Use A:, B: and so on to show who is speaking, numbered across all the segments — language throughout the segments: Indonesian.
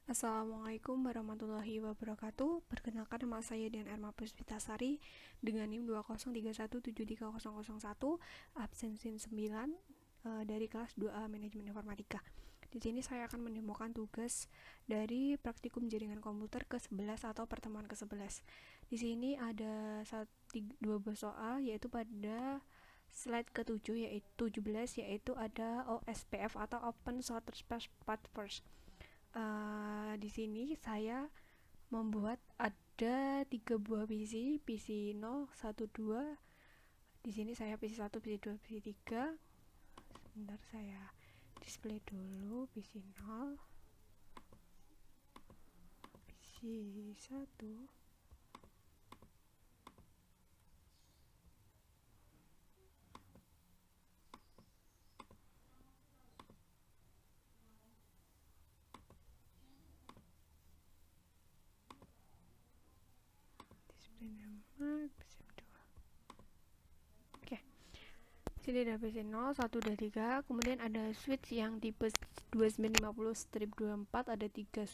A: Assalamualaikum warahmatullahi wabarakatuh. Perkenalkan, nama saya Dian Erma Puspitasari dengan NIM 203173001, absensi 9 dari kelas 2A Manajemen Informatika. Di sini saya akan menemukan tugas dari praktikum jaringan komputer ke-11 atau pertemuan ke-11. Di sini ada dua buah soal, yaitu pada slide ke-7 yaitu 17, yaitu ada OSPF atau Open Source Path First. Di sini saya membuat ada 3 buah PC 0, 1, 2. Di sini saya PC 1, PC 2, PC 3. Sebentar saya display dulu PC 0, PC 1. Display nama PC 2. Oke. Sini ada PC 0, 1, 2, 3. Kemudian ada switch yang tipe 2950/24, ada 3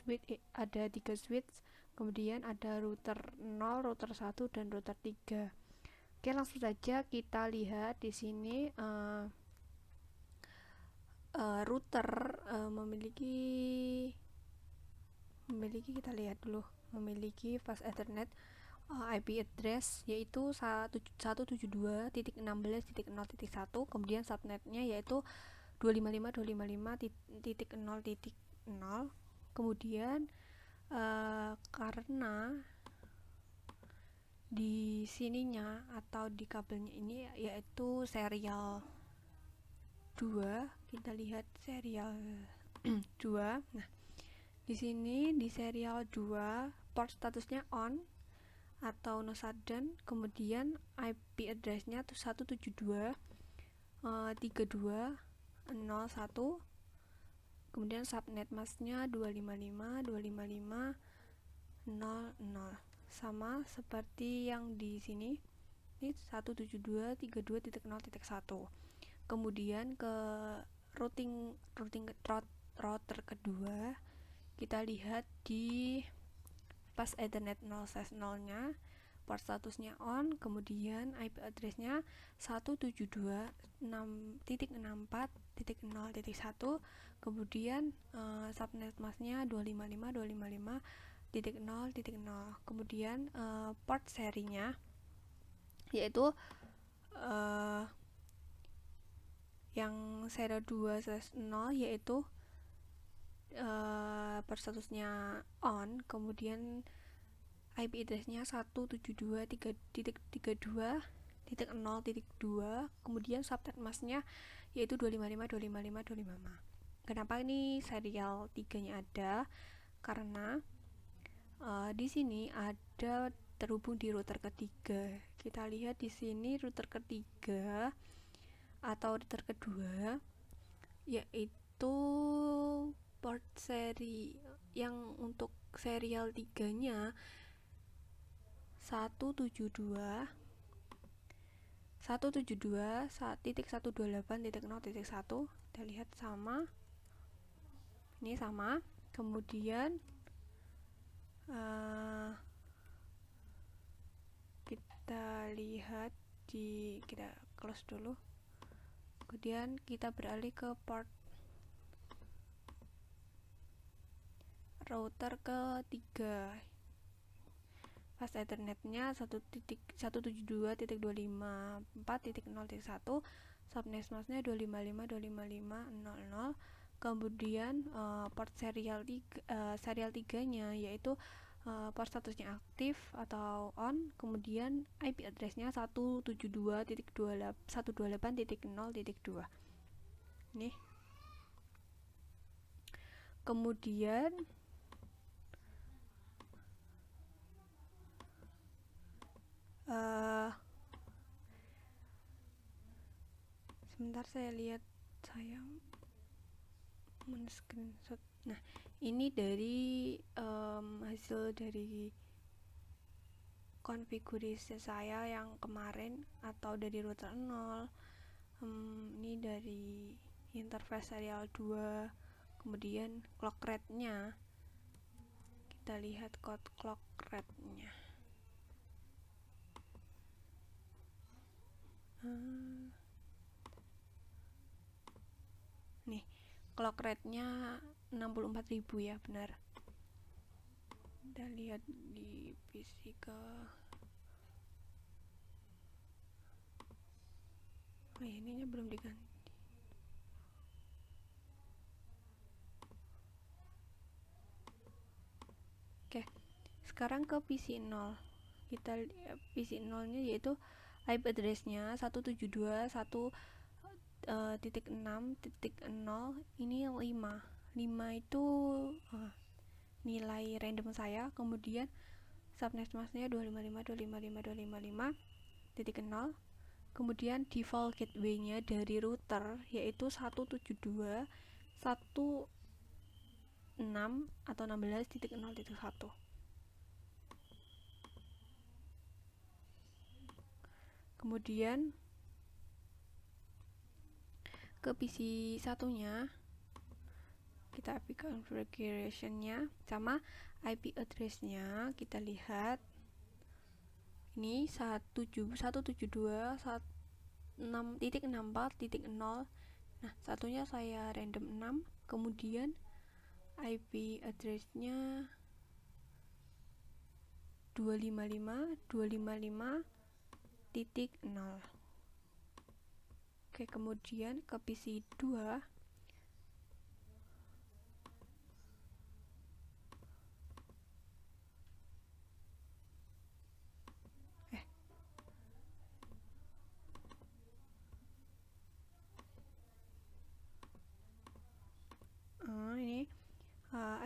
A: switch. Kemudian ada router 0, router 1 dan router 3. Oke, langsung saja kita lihat di sini. Router memiliki kita lihat dulu, memiliki fast Ethernet IP address yaitu 172.16.0.1, kemudian subnetnya yaitu 255.255.0.0. Kemudian karena di sininya atau di kabelnya ini yaitu serial 2, kita lihat serial 2. Nah, di sini di serial 2 port statusnya on atau no shutdown, kemudian IP address-nya 172.32.01, kemudian subnet mask-nya 255.255.0.0, sama seperti yang di sini. Ini 172.32.0.1. Kemudian ke router kedua, kita lihat di pas Ethernet 0/0-nya port statusnya on, kemudian IP address-nya 172.6.64.0.1, kemudian subnet mask-nya 255.255.0.0, kemudian port serinya yaitu yang serial 2/0 yaitu port statusnya on, kemudian IP address-nya 172.32.0.2, kemudian subnet mask-nya yaitu 255.255.255. Kenapa ini serial 3-nya ada? Karena di sini ada terhubung di router ketiga. Kita lihat di sini router ketiga atau router kedua yaitu port seri yang untuk serial 3-nya 172.128.0.1. Kita lihat sama, ini sama. Kemudian kita lihat kita close dulu, kemudian kita beralih ke port router ketiga. Fast Ethernet-nya 172.254.0.1, subnet mask-nya 255.255.0.0. Kemudian port serial 3-nya yaitu port statusnya aktif atau on, kemudian IP address-nya 172.128.0.2. Nih. Kemudian sebentar saya lihat, saya men-screenshot. Nah, ini dari hasil dari konfigurasi saya yang kemarin atau dari router 0. Ini dari interface serial 2, kemudian clock rate-nya kita lihat clock rate-nya. Nih, clock rate-nya 64.000 ya, benar. Kita lihat di PC ke ininya belum diganti. Oke, sekarang ke PC 0. Kita PC 0 nya yaitu IP address-nya 172.1.6.0 ini 5 itu nilai random saya, kemudian subnet masknya 255.255.255.0, kemudian default gateway-nya dari router yaitu 172.1.6 atau 16.0.1. Kemudian ke PC satunya kita IP configuration-nya sama IP address-nya kita lihat ini 172.1.6.64.0. Nah, satunya saya random 6, kemudian IP address-nya 255.255.0. Oke, kemudian ke PC 2 ini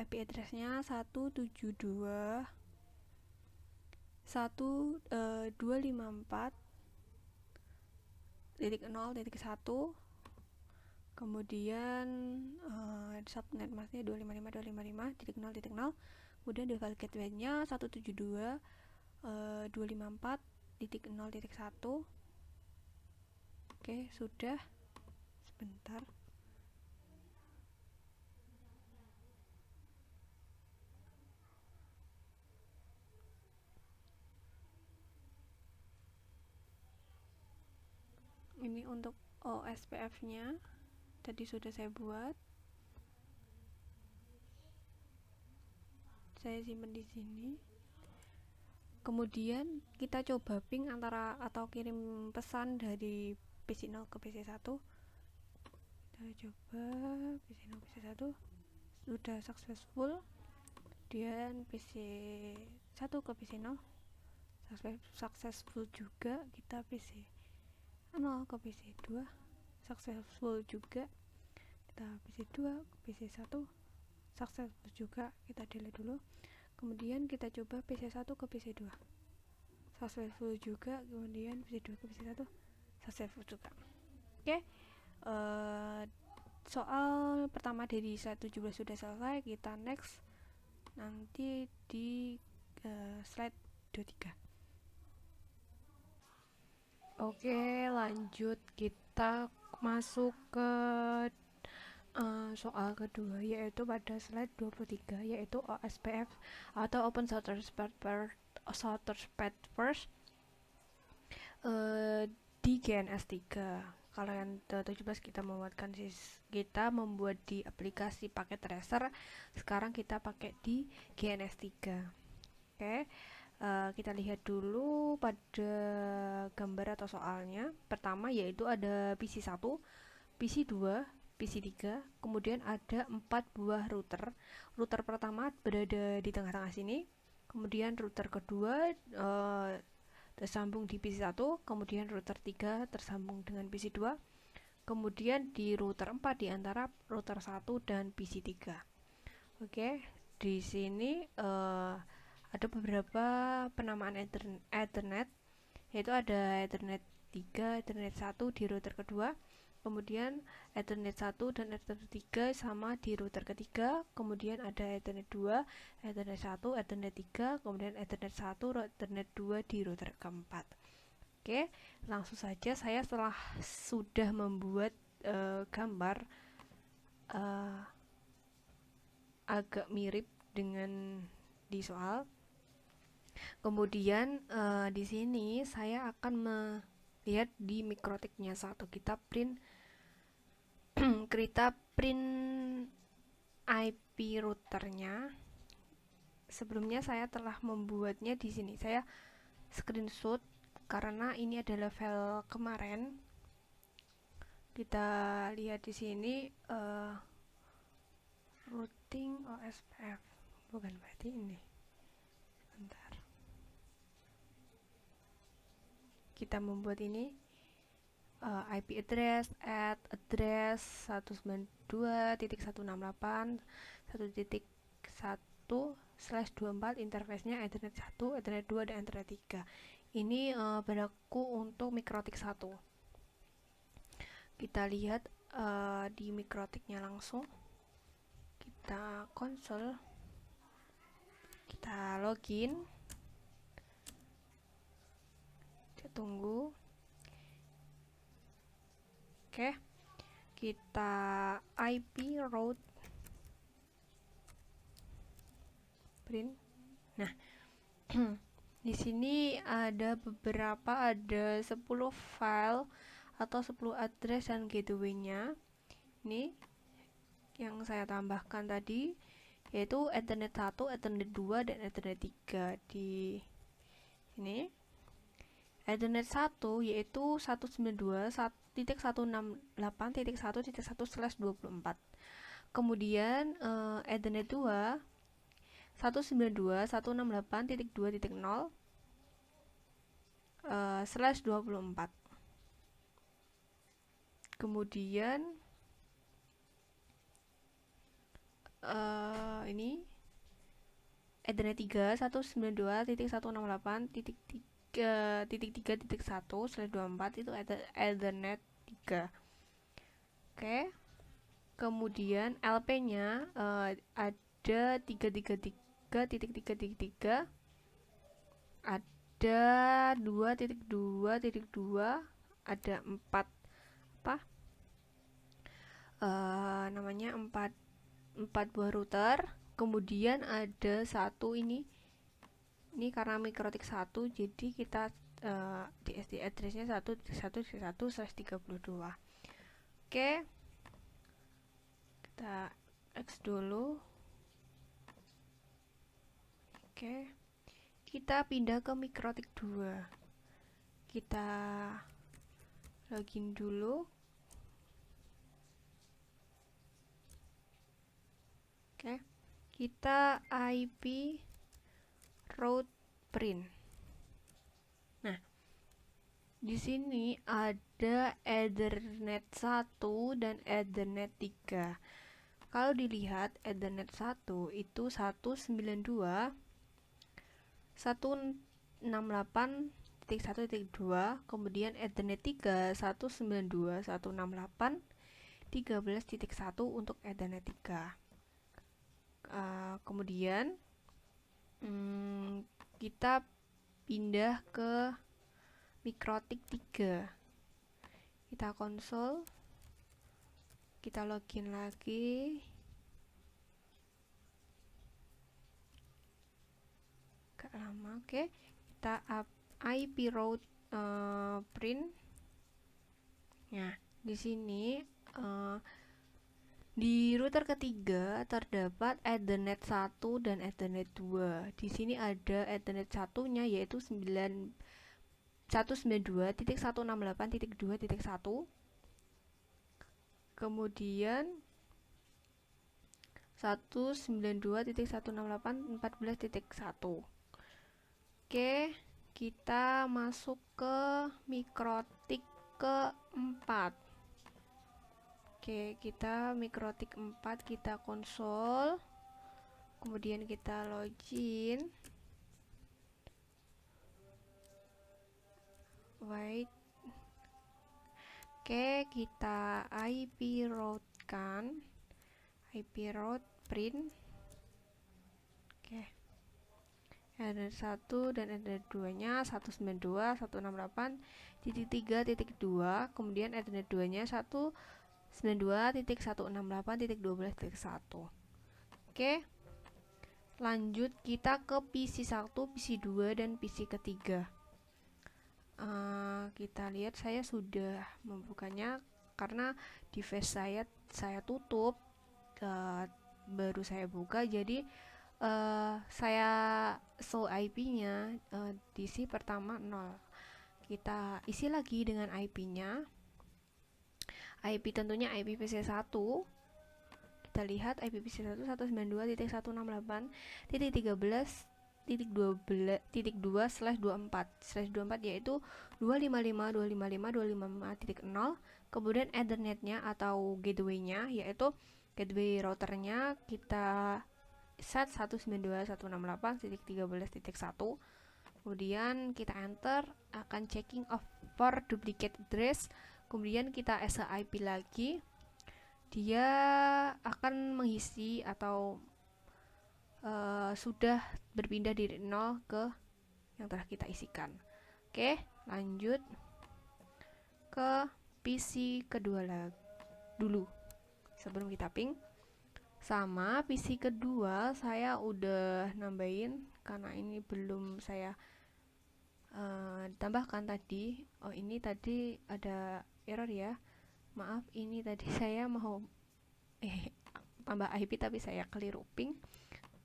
A: IP address-nya 172.1.254.0.1, kemudian subnet masknya 255.255.0.0, kemudian default gateway-nya 172.254.0.1. Oke, sudah. Sebentar. Ini untuk OSPF-nya tadi sudah saya buat. Saya simpan di sini. Kemudian kita coba ping antara atau kirim pesan dari PC 0 ke PC 1. Kita coba PC 0 PC 1 sudah successful. Kemudian PC 1 ke PC 0 successful juga. Kita PC 0 ke PC 2 successful juga. Kita PC 2 ke PC 1 successful juga. Kita delete dulu. Kemudian kita coba PC 1 ke PC 2 successful juga. Kemudian PC 2 ke PC 1 successful juga. Oke, soal pertama dari slide 17 sudah selesai. Kita next nanti di slide 23. Oke, lanjut kita masuk ke soal kedua, yaitu pada slide 23, yaitu OSPF atau Open Source Spread First di GNS 3. Kalau yang 17 kita membuat di aplikasi paket tracer, sekarang kita pakai di GNS 3. Oke, kita lihat dulu pada gambar atau soalnya. Pertama yaitu ada PC 1, PC 2, PC 3, kemudian ada 4 buah router. Router pertama berada di tengah-tengah sini, kemudian router kedua tersambung di PC 1, kemudian router 3 tersambung dengan PC 2, kemudian di router 4 di antara router 1 dan PC 3. Oke, di sini ada beberapa penamaan Ethernet, yaitu ada Ethernet 3, Ethernet 1 di router kedua, kemudian Ethernet 1 dan Ethernet 3 sama di router ketiga, kemudian ada Ethernet 2, Ethernet 1, Ethernet 3, kemudian Ethernet 1, Ethernet 2 di router keempat. Oke, langsung saja saya setelah sudah membuat gambar agak mirip dengan di soal. Kemudian di sini saya akan melihat di mikrotiknya satu. Kita print IP routernya. Sebelumnya saya telah membuatnya di sini. Saya screenshot karena ini adalah file kemarin. Kita lihat di sini routing OSPF. Bukan, berarti ini. Bentar. Kita membuat ini IP address at address 192.168.1.1/24, interface-nya Ethernet 1, Ethernet 2, dan Ethernet 3. Ini berlaku untuk mikrotik 1. Kita lihat di mikrotiknya langsung. Kita konsol, kita login, kita tunggu. Oke, kita IP route print. Nah, di sini ada 10 file atau 10 address dan gateway-nya. Ini yang saya tambahkan tadi, yaitu Ethernet 1, Ethernet 2, dan Ethernet 3 di sini. Ethernet 1 yaitu 192.168.1.1/24. Kemudian Ethernet 2 192.168.2.0/24. Kemudian ini Ethernet 3 192.168.3.1/24 itu Ethernet 3. Oke. Kemudian LP-nya ada 333.3.3, ada 2.2.2, ada 4 namanya 4 buah router. Kemudian ada satu ini karena mikrotik 1, jadi kita DSD address-nya 1.1.1/32. Oke, kita X dulu. Oke, kita pindah ke mikrotik 2. Kita login dulu. Oke, kita IP route print. Nah, di sini ada Ethernet 1 dan Ethernet 3. Kalau dilihat Ethernet 1 itu 192.168.1.2, kemudian Ethernet 3 192.168.13.1 untuk Ethernet 3. Kemudian kita pindah ke mikrotik 3. Kita konsol, kita login lagi. Gak lama. Oke, kita IP route print. Nah, di sini di router ketiga terdapat Ethernet 1 dan Ethernet 2. Di sini ada Ethernet 1-nya yaitu 192.168.2.1. Kemudian 192.168.14.1. Oke, kita masuk ke mikrotik keempat. Oke, kita mikrotik 4, kita konsol, kemudian kita login. Wait. Oke, kita IP route kan, IP route print. Oke, Ethernet 1 dan Ethernet 2 nya 192.168.3.2, kemudian Ethernet 2 nya 192.168.12.1. Oke, Lanjut kita ke PC 1, PC 2, dan PC ketiga. Kita lihat saya sudah membukanya karena device saya tutup, baru saya buka, jadi saya show IP-nya, DC pertama 0. Kita isi lagi dengan IP-nya. IP tentunya IP PC1. Kita lihat IP PC1 192.168.13.2/24/24 yaitu 255.255.255.0. Kemudian Ethernetnya atau gateway-nya yaitu gateway routernya kita set 192.168.13.1. Kemudian kita enter, akan checking for duplicate address. Kemudian kita SIP lagi, dia akan mengisi atau sudah berpindah dari 0 ke yang telah kita isikan. Oke, lanjut ke PC kedua dulu sebelum kita ping. Sama PC kedua saya udah nambahin karena ini belum saya tambahkan tadi. Oh, ini tadi ada error ya, maaf, ini tadi saya mau tambah IP tapi saya keliru ping.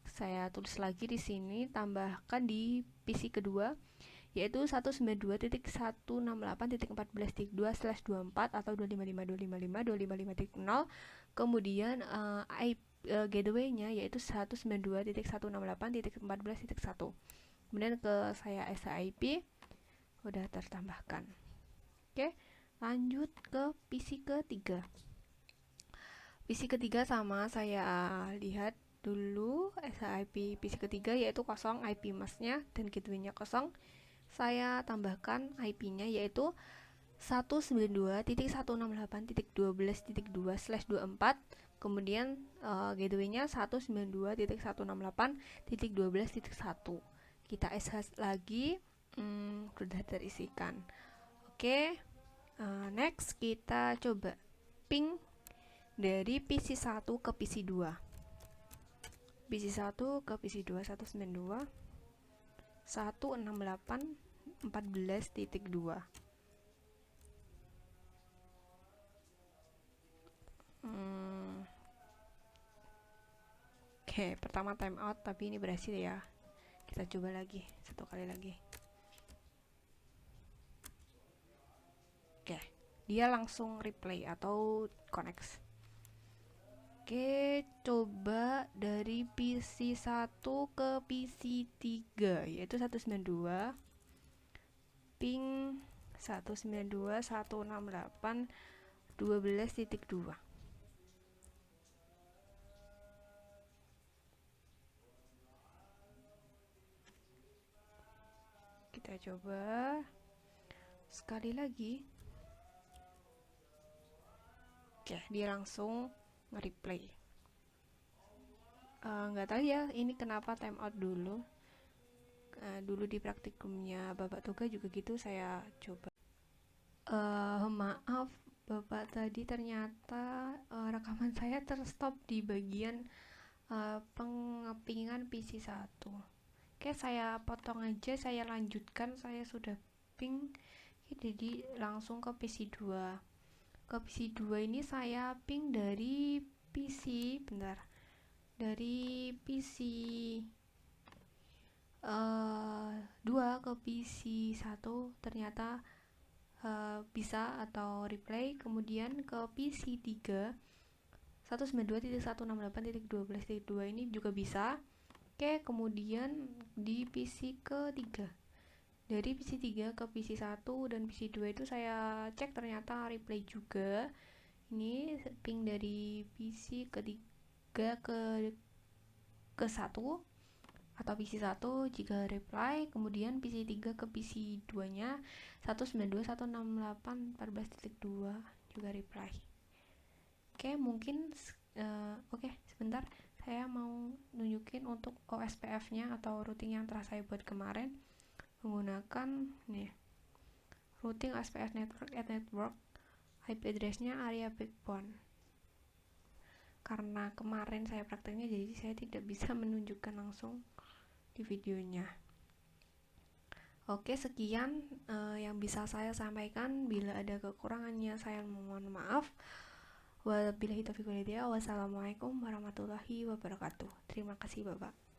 A: Saya tulis lagi di sini, tambahkan di PC kedua yaitu 192.168.14.2/24 atau 255.255.255.0. Kemudian gateway-nya yaitu 192.168.14.1. Kemudian ke saya SIP udah tertambahkan. Oke, lanjut ke PC ketiga. PC ketiga sama, saya lihat dulu SIP PC ketiga yaitu kosong, IP masnya dan gateway-nya kosong. Saya tambahkan IP-nya yaitu 192.168.12.2/24. Kemudian gateway-nya 192.168.12.1. Kita SH lagi, sudah terisikan. Oke, next kita coba ping dari PC 1 ke PC 2. PC 1 ke PC 2 168.14.2. Oke, pertama time out tapi ini berhasil ya. Kita coba lagi, satu kali lagi. Oke, dia langsung replay atau connect. Oke, coba dari PC 1 ke PC 3 yaitu 192 ping 192.168.12.2. Kita coba sekali lagi. Oke, dia langsung nge-replay. Nggak tahu ya ini kenapa time out dulu. Dulu di praktikumnya Bapak Toga juga gitu, saya coba. Maaf Bapak, tadi ternyata rekaman saya terstop di bagian pengepingan PC 1. Oke, saya potong aja, saya lanjutkan, saya sudah ping. Jadi langsung ke PC 2. Ke PC 2 ini saya ping dari PC, bentar. Dari PC 2 ke PC 1 ternyata bisa atau replay. Kemudian ke PC 3 192.168.12.2 ini juga bisa. Oke, kemudian di PC ketiga, dari PC 3 ke PC 1 dan PC 2 itu saya cek ternyata replay juga. Ini ping dari PC ketiga ke 1 atau PC 1 jika reply, kemudian PC 3 ke PC 2 nya 192.168.14.2 juga reply. Oke, mungkin oke, sebentar, saya mau nunjukin untuk OSPF nya atau routing yang telah saya buat kemarin menggunakan nih, routing OSPF network at network, IP address nya area backbone. karena kemarin saya prakteknya, jadi saya tidak bisa menunjukkan langsung di videonya. Oke, sekian yang bisa saya sampaikan. Bila ada kekurangannya saya mohon maaf. Wabillahi taufiq wal hidayah. Wassalamualaikum warahmatullahi wabarakatuh. Terima kasih Bapak.